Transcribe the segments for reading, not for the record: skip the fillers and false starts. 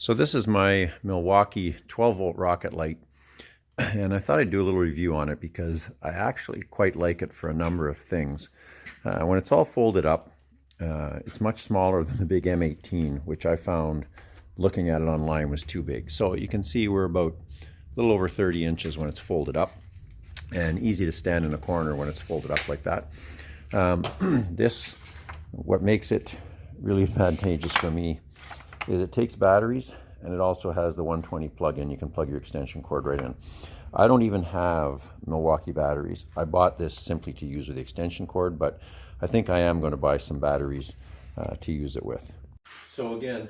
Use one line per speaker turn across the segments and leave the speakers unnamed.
So this is my Milwaukee 12-volt rocket light, and I thought I'd do a little review on it because I actually quite like it for a number of things. When it's all folded up, it's much smaller than the big M18, which I found looking at it online was too big. So you can see we're about a little over 30 inches when it's folded up, and easy to stand in a corner when it's folded up like that. What makes it really advantageous for me is it takes batteries, and it also has the 120 plug-in. You can plug your extension cord right in. I don't even have Milwaukee batteries. I bought this simply to use with the extension cord, but I think I am going to buy some batteries to use it with. So again,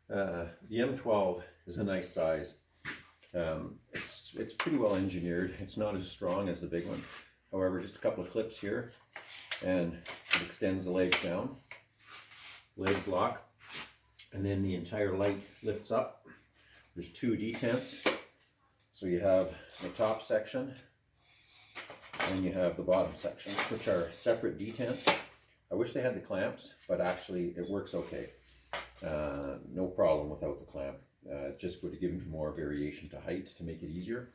the M12 is a nice size. It's pretty well engineered. It's not as strong as the big one. However, just a couple of clips here, and it extends the legs down. Legs lock. And then the entire light lifts up. There's two detents. So you have the top section and you have the bottom section, which are separate detents. I wish they had the clamps, but actually it works okay. No problem without the clamp. Just would give it more variation to height to make it easier.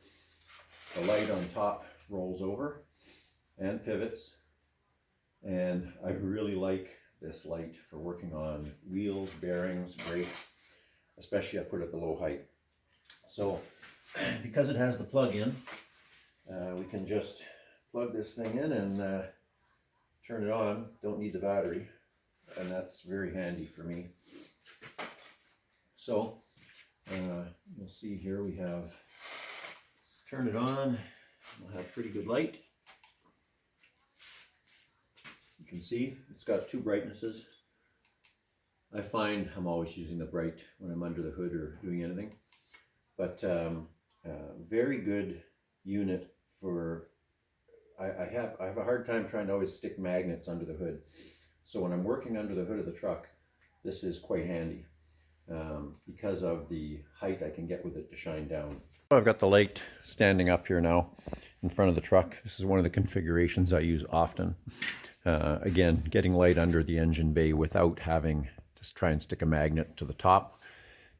The light on top rolls over and pivots. And I really like this light for working on wheels, bearings, brakes, especially I put it at the low height. So because it has the plug-in, we can just plug this thing in and turn it on. Don't need the battery, and that's very handy for me. So you'll see here we have, turn it on, we'll have pretty good light. You can see it's got two brightnesses. I find I'm always using the bright when I'm under the hood or doing anything, but very good unit for, I have a hard time trying to always stick magnets under the hood. So when I'm working under the hood of the truck, this is quite handy because of the height I can get with it to shine down. I've got the light standing up here now in front of the truck. This is one of the configurations I use often. Again, getting light under the engine bay without having to try and stick a magnet to the top,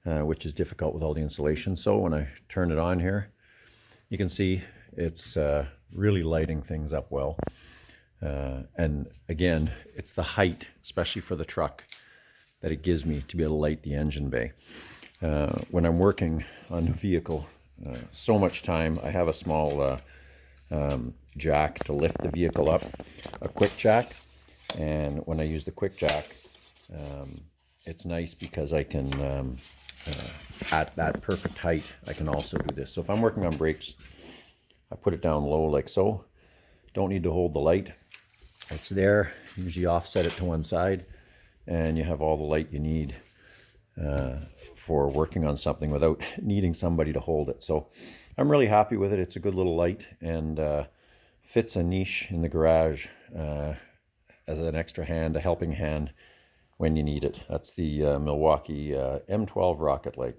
which is difficult with all the insulation. So when I turn it on here, you can see it's really lighting things up well. And again, it's the height, especially for the truck, that it gives me to be able to light the engine bay. When I'm working on a vehicle, so much time, I have a small jack to lift the vehicle up, a quick jack, and when I use the quick jack, it's nice because I can at that perfect height I can also do this. So if I'm working on brakes, I put it down low like so. Don't need to hold the light, it's there. Usually offset it to one side and you have all the light you need for working on something without needing somebody to hold it. So I'm really happy with it. It's a good little light and fits a niche in the garage as an extra hand, a helping hand when you need it. That's the Milwaukee M12 rocket light.